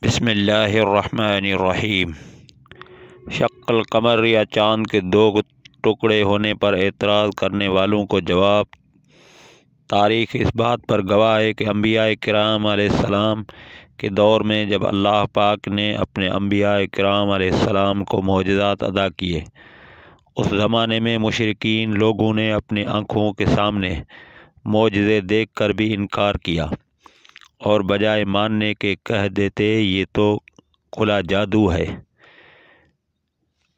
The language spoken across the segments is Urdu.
بسم اللہ الرحمن الرحیم۔ شق القمر یا چاند کے دو ٹکڑے ہونے پر اعتراض کرنے والوں کو جواب۔ تاریخ اس بات پر گواہ ہے کہ انبیاء کرام علیہ السلام کے دور میں جب اللہ پاک نے اپنے انبیاء کرام علیہ السلام کو معجزات عطا کیے، اس زمانے میں مشرکین لوگوں نے اپنی آنکھوں کے سامنے معجزے دیکھ کر بھی انکار کیا اور بجائے ماننے کے کہہ دیتے یہ تو کھلا جادو ہے۔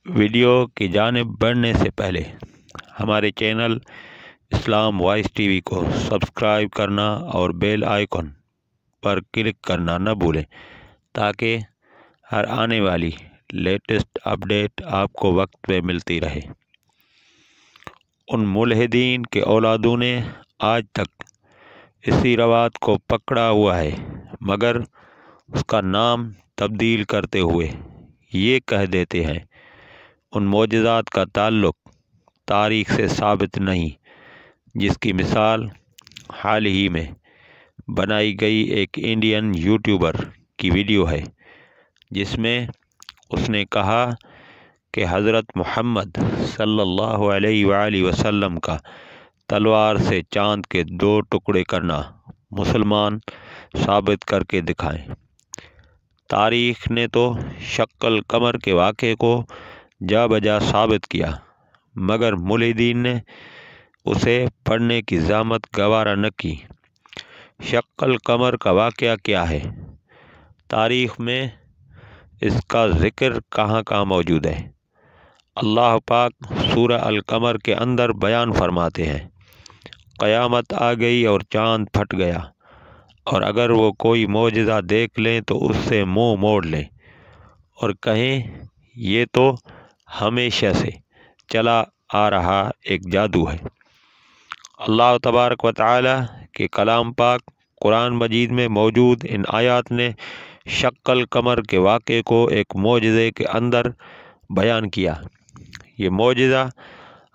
ویڈیو کی جانب بڑھنے سے پہلے ہمارے چینل اسلام وائس ٹی وی کو سبسکرائب کرنا اور بیل آئیکن پر کلک کرنا نہ بھولیں تاکہ ہر آنے والی لیٹسٹ اپڈیٹ آپ کو وقت پہ ملتی رہے۔ ان ملحدین کے اولادوں نے آج تک اسی روایت کو پکڑا ہوا ہے، مگر اس کا نام تبدیل کرتے ہوئے یہ کہہ دیتے ہیں ان معجزات کا تعلق تاریخ سے ثابت نہیں، جس کی مثال حال ہی میں بنائی گئی ایک انڈین یوٹیوبر کی ویڈیو ہے، جس میں اس نے کہا کہ حضرت محمد صلی اللہ علیہ وآلہ وسلم کا تلوار سے چاند کے دو ٹکڑے کرنا مسلمان ثابت کر کے دکھائیں۔ تاریخ نے تو شق القمر کے واقعے کو جا بجا ثابت کیا، مگر ملحدین نے اسے پڑھنے کی زحمت گوارا نہ کی۔ شق القمر کا واقعہ کیا ہے؟ تاریخ میں اس کا ذکر کہاں موجود ہے؟ اللہ پاک سورہ القمر کے اندر بیان فرماتے ہیں، قیامت آ گئی اور چاند پھٹ گیا، اور اگر وہ کوئی معجزہ دیکھ لیں تو اس سے منہ موڑ لیں اور کہیں یہ تو ہمیشہ سے چلا آ رہا ایک جادو ہے۔ اللہ تبارک و تعالی کے کلام پاک قرآن مجید میں موجود ان آیات نے شق القمر کے واقعے کو ایک معجزے کے اندر بیان کیا۔ یہ معجزہ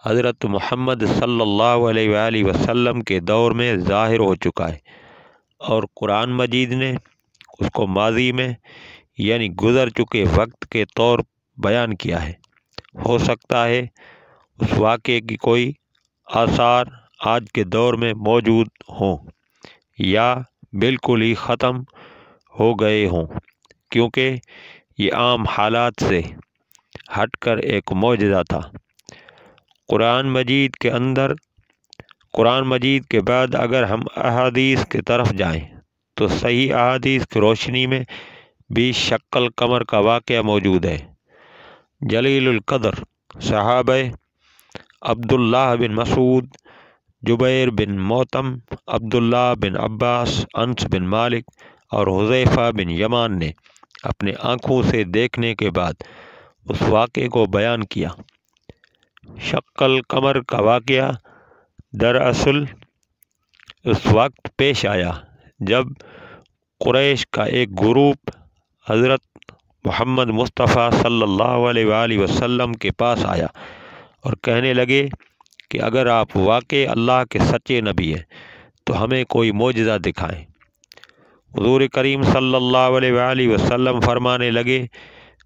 حضرت محمد صلی اللہ علیہ وآلہ وسلم کے دور میں ظاہر ہو چکا ہے، اور قرآن مجید نے اس کو ماضی میں یعنی گزر چکے وقت کے طور بیان کیا ہے۔ ہو سکتا ہے اس واقعے کی کوئی آثار آج کے دور میں موجود ہوں یا بالکل ہی ختم ہو گئے ہوں، کیونکہ یہ عام حالات سے ہٹ کر ایک معجزہ تھا۔ قرآن مجید کے بعد اگر ہم احادیث کی طرف جائیں تو صحیح احادیث کی روشنی میں بھی شق القمر کا واقعہ موجود ہے۔ جلیل القدر صحابہ عبداللہ بن مسعود، جبیر بن موتم، عبداللہ بن عباس، انس بن مالک اور حذیفہ بن یمان نے اپنے آنکھوں سے دیکھنے کے بعد اس واقعے کو بیان کیا۔ شق القمر کا واقعہ دراصل اس وقت پیش آیا جب قریش کا ایک گروپ حضرت محمد مصطفیٰ صلی اللہ علیہ وآلہ وسلم کے پاس آیا اور کہنے لگے کہ اگر آپ واقعی اللہ کے سچے نبی ہیں تو ہمیں کوئی معجزہ دکھائیں۔ حضور کریم صلی اللہ علیہ وآلہ وسلم فرمانے لگے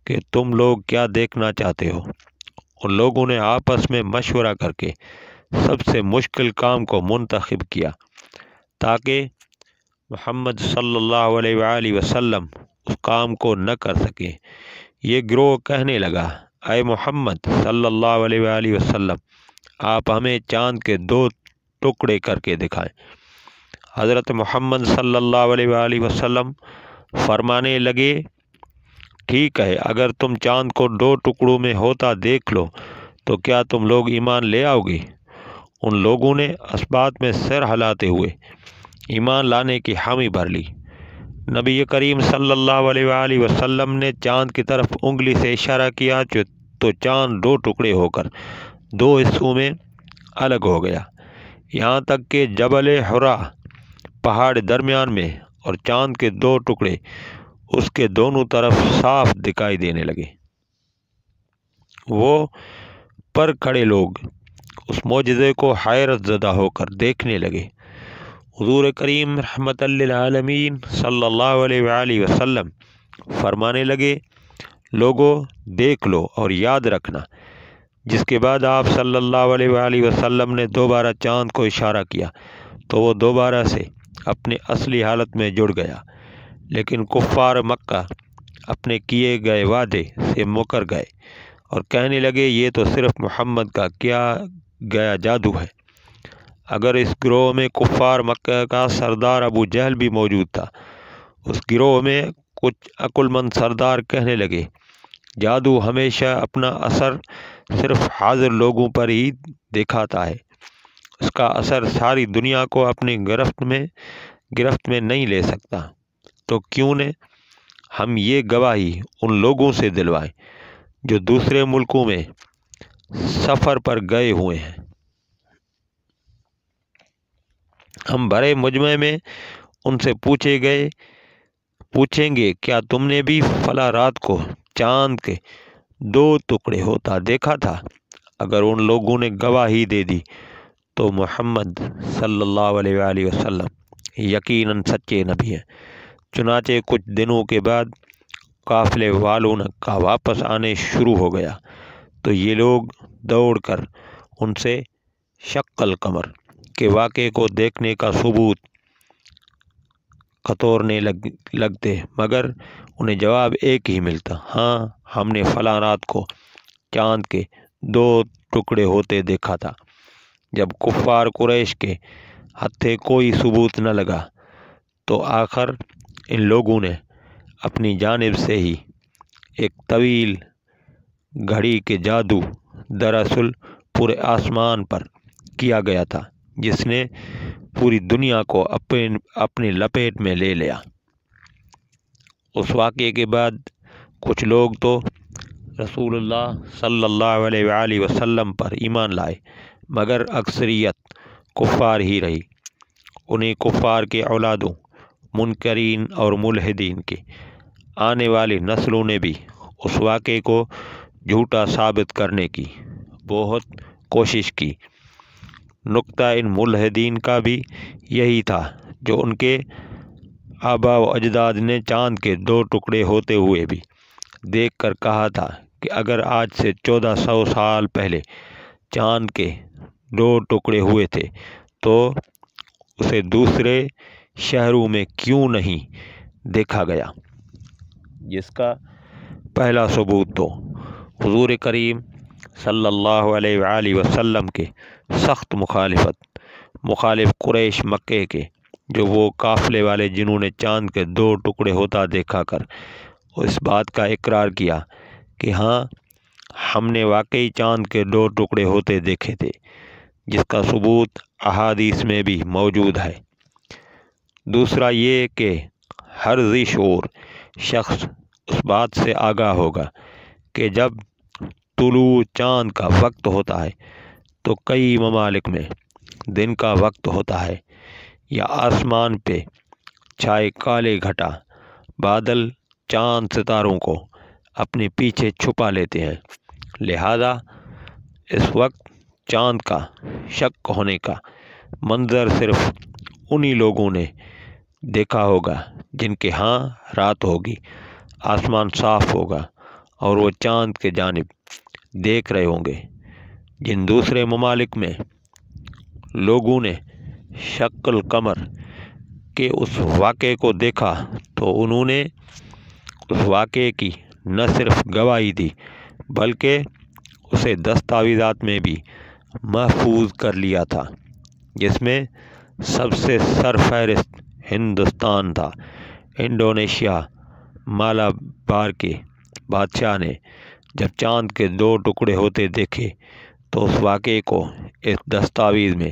کہ تم لوگ کیا دیکھنا چاہتے ہو؟ ان لوگوں نے آپس میں مشورہ کر کے سب سے مشکل کام کو منتخب کیا تاکہ محمد صلی اللہ علیہ وآلہ وسلم اس کام کو نہ کر سکیں۔ یہ گروہ کہنے لگا، اے محمد صلی اللہ علیہ وآلہ وسلم، آپ ہمیں چاند کے دو ٹکڑے کر کے دکھائیں۔ حضرت محمد صلی اللہ علیہ وآلہ وسلم فرمانے لگے، ٹھیک ہے، اگر تم چاند کو دو ٹکڑوں میں ہوتا دیکھ لو تو کیا تم لوگ ایمان لے آؤ گے؟ ان لوگوں نے اس بات میں سر ہلاتے ہوئے ایمان لانے کی حامی بھر لی۔ نبی کریم صلی اللہ علیہ وآلہ وسلم نے چاند کی طرف انگلی سے اشارہ کیا تو چاند دو ٹکڑے ہو کر دو حصوں میں الگ ہو گیا، یہاں تک کہ جبل حرا پہاڑ درمیان میں اور چاند کے دو ٹکڑے اس کے دونوں طرف صاف دکھائی دینے لگے۔ وہ پر کھڑے لوگ اس معجزے کو حیرت زدہ ہو کر دیکھنے لگے۔ حضور کریم رحمت للعالمین صلی اللہ علیہ وآلہ وسلم فرمانے لگے لوگوں دیکھ لو اور یاد رکھنا، جس کے بعد آپ صلی اللہ علیہ وآلہ وسلم نے دوبارہ چاند کو اشارہ کیا تو وہ دوبارہ سے اپنے اصلی حالت میں جڑ گیا، لیکن کفار مکہ اپنے کیے گئے وعدے سے مکر گئے اور کہنے لگے یہ تو صرف محمد کا کیا گیا جادو ہے۔ اگر اس گروہ میں کفار مکہ کا سردار ابو جہل بھی موجود تھا، اس گروہ میں کچھ عقل مند سردار کہنے لگے جادو ہمیشہ اپنا اثر صرف حاضر لوگوں پر ہی دکھاتا ہے، اس کا اثر ساری دنیا کو اپنی گرفت میں نہیں لے سکتا، تو کیوں نہ ہم یہ گواہی ان لوگوں سے دلوائیں جو دوسرے ملکوں میں سفر پر گئے ہوئے ہیں۔ ہم بڑے مجمع میں ان سے پوچھیں گے کیا تم نے بھی فلاں رات کو چاند کے 2 ٹکڑے ہوتا دیکھا تھا؟ اگر ان لوگوں نے گواہی دے دی تو محمد صلی اللہ علیہ وآلہ وسلم یقیناً سچے نبی ہیں۔ چنانچہ کچھ دنوں کے بعد قافلے والوں کا واپس آنے شروع ہو گیا تو یہ لوگ دوڑ کر ان سے شق القمر کے واقعے کو دیکھنے کا ثبوت کتورنے لگتے، مگر انہیں جواب ایک ہی ملتا، ہاں ہم نے فلاں رات کو چاند کے 2 ٹکڑے ہوتے دیکھا تھا۔ جب کفار قریش کے ہتھے کوئی ثبوت نہ لگا تو آخر ان لوگوں نے اپنی جانب سے ہی ایک طویل گھڑی کے جادو دراصل پورے آسمان پر کیا گیا تھا، جس نے پوری دنیا کو اپنے لپیٹ میں لے لیا۔ اس واقعے کے بعد کچھ لوگ تو رسول اللہ صلی اللہ علیہ وآلہ وسلم پر ایمان لائے، مگر اکثریت کفار ہی رہی۔ انہیں کفار کے اولادوں، منکرین اور ملحدین کے آنے والی نسلوں نے بھی اس واقعے کو جھوٹا ثابت کرنے کی بہت کوشش کی۔ نکتہ ان ملحدین کا بھی یہی تھا جو ان کے آباء و اجداد نے چاند کے 2 ٹکڑے ہوتے ہوئے بھی دیکھ کر کہا تھا کہ اگر آج سے 1400 سال پہلے چاند کے 2 ٹکڑے ہوئے تھے تو اسے دوسرے شہروں میں کیوں نہیں دیکھا گیا، جس کا پہلا ثبوت تو حضور کریم صلی اللہ علیہ وآلہ وسلم کے سخت مخالف قریش مکے کے جو وہ قافلے والے جنہوں نے چاند کے 2 ٹکڑے ہوتا دیکھا کر اس بات کا اقرار کیا کہ ہاں ہم نے واقعی چاند کے 2 ٹکڑے ہوتے دیکھے تھے، جس کا ثبوت احادیث میں بھی موجود ہے۔ دوسرا یہ کہ ہر ذی شعور شخص اس بات سے آگاہ ہوگا کہ جب طلوع چاند کا وقت ہوتا ہے تو کئی ممالک میں دن کا وقت ہوتا ہے، یا آسمان پہ چھائے کالے گھٹا بادل چاند ستاروں کو اپنے پیچھے چھپا لیتے ہیں، لہذا اس وقت چاند کا شق ہونے کا منظر صرف انہی لوگوں نے دیکھا ہوگا جن کے ہاں رات ہوگی، آسمان صاف ہوگا اور وہ چاند کے جانب دیکھ رہے ہوں گے۔ جن دوسرے ممالک میں لوگوں نے شق القمر کے اس واقعے کو دیکھا تو انہوں نے اس واقعے کی نہ صرف گواہی دی بلکہ اسے دستاویزات میں بھی محفوظ کر لیا تھا، جس میں سب سے سرفہرست ہندوستان تھا۔ انڈونیشیا مالابار کے بادشاہ نے جب چاند کے 2 ٹکڑے ہوتے دیکھے تو اس واقعے کو اس دستاویز میں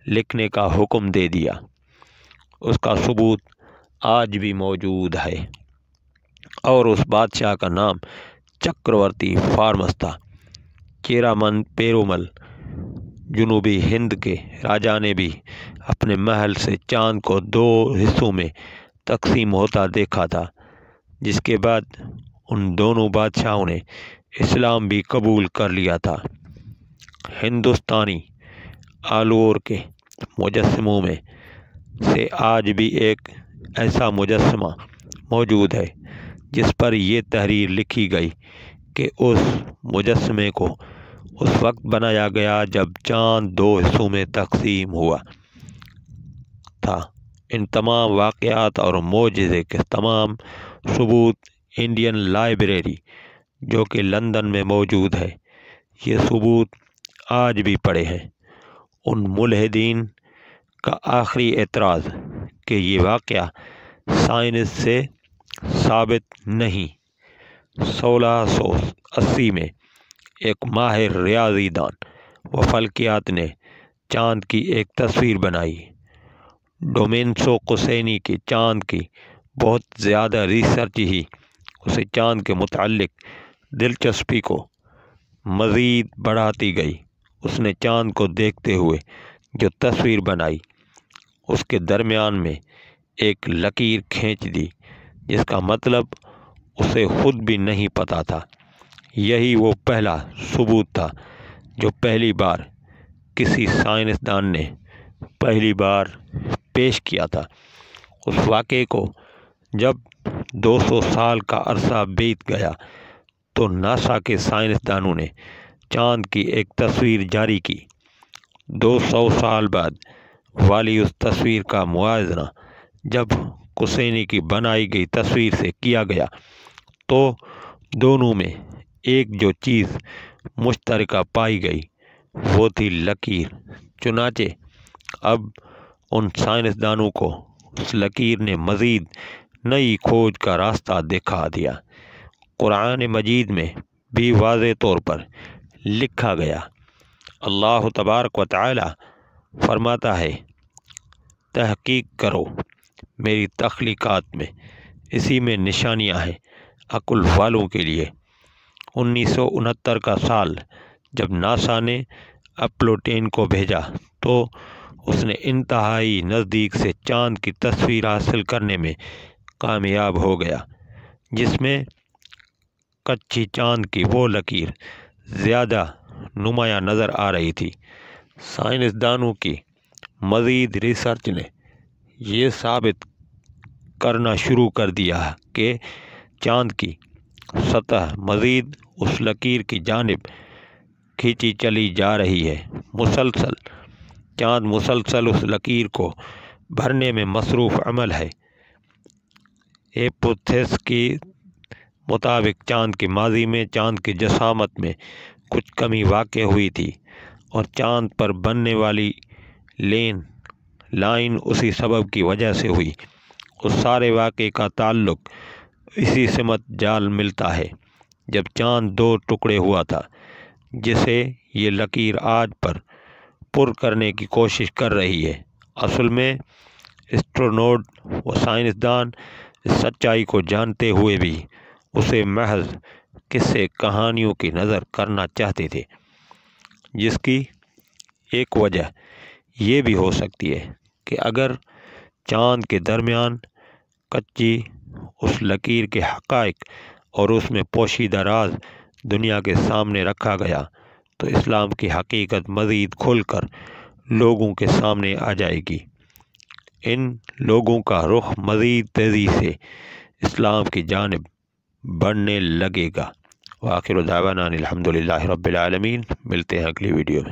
لکھنے کا حکم دے دیا۔ اس کا ثبوت آج بھی موجود ہے اور اس بادشاہ کا نام چکرورتی فارمس تھا۔ چیرامن پیرومل جنوبی ہند کے راجا نے بھی اپنے محل سے چاند کو 2 حصوں میں تقسیم ہوتا دیکھا تھا، جس کے بعد ان دونوں بادشاہوں نے اسلام بھی قبول کر لیا تھا۔ ہندوستانی آلور کے مجسموں میں سے آج بھی ایک ایسا مجسمہ موجود ہے جس پر یہ تحریر لکھی گئی کہ اس مجسمے کو اس وقت بنایا گیا جب چاند 2 حصوں میں تقسیم ہوا تھا۔ ان تمام واقعات اور معجزے کے تمام ثبوت انڈین لائبریری جو کہ لندن میں موجود ہے، یہ ثبوت آج بھی پڑے ہیں۔ ان ملحدین کا آخری اعتراض کہ یہ واقعہ سائنس سے ثابت نہیں۔ 1680 میں ایک ماہر ریاضی دان و فلکیات نے چاند کی ایک تصویر بنائی۔ ڈومینسو قسینی کی چاند کی بہت زیادہ ریسرچ ہی اسے چاند کے متعلق دلچسپی کو مزید بڑھاتی گئی۔ اس نے چاند کو دیکھتے ہوئے جو تصویر بنائی اس کے درمیان میں ایک لکیر کھینچ دی، جس کا مطلب اسے خود بھی نہیں پتہ تھا۔ یہی وہ پہلا ثبوت تھا جو پہلی بار کسی سائنسدان نے پیش کیا تھا۔ اس واقعے کو جب 200 سال کا عرصہ بیت گیا تو ناسا کے سائنسدانوں نے چاند کی ایک تصویر جاری کی۔ 200 سال بعد والی اس تصویر کا موازنہ جب قسینی کی بنائی گئی تصویر سے کیا گیا تو دونوں میں ایک جو چیز مشترکہ پائی گئی وہ تھی لکیر۔ چنانچہ اب ان سائنسدانوں کو اس لکیر نے مزید نئی کھوج کا راستہ دکھا دیا۔ قرآن مجید میں بھی واضح طور پر لکھا گیا، اللہ تبارک و تعالی فرماتا ہے، تحقیق کرو میری تخلیقات میں اسی میں نشانیاں ہیں عقل والوں کے لیے۔ 1969 کا سال جب ناسا نے اپولو 10 کو بھیجا تو اس نے انتہائی نزدیک سے چاند کی تصویر حاصل کرنے میں کامیاب ہو گیا، جس میں کچی چاند کی وہ لکیر زیادہ نمایاں نظر آ رہی تھی۔ سائنسدانوں کی مزید ریسرچ نے یہ ثابت کرنا شروع کر دیا کہ چاند کی سطح مزید اس لکیر کی جانب کھینچی چلی جا رہی ہے۔ چاند مسلسل اس لکیر کو بھرنے میں مصروف عمل ہے۔ ہائپوتھیسس کے مطابق چاند کے ماضی میں چاند کی جسامت میں کچھ کمی واقع ہوئی تھی اور چاند پر بننے والی لائن اسی سبب کی وجہ سے ہوئی۔ اس سارے واقعے کا تعلق اسی سمت جال ملتا ہے جب چاند 2 ٹکڑے ہوا تھا، جسے یہ لکیر آج پر کرنے کی کوشش کر رہی ہے۔ اصل میں اسٹرونوٹ و سائنسدان اس سچائی کو جانتے ہوئے بھی اسے محض قصے کہانیوں کی نظر کرنا چاہتے تھے، جس کی ایک وجہ یہ بھی ہو سکتی ہے کہ اگر چاند کے درمیان کچی اس لکیر کے حقائق اور اس میں پوشیدہ راز دنیا کے سامنے رکھا گیا تو اسلام کی حقیقت مزید کھل کر لوگوں کے سامنے آ جائے گی۔ ان لوگوں کا رخ مزید تیزی سے اسلام کی جانب بڑھنے لگے گا۔ وآخر دعوانا الحمدللہ رب العالمین۔ ملتے ہیں اگلی ویڈیو میں۔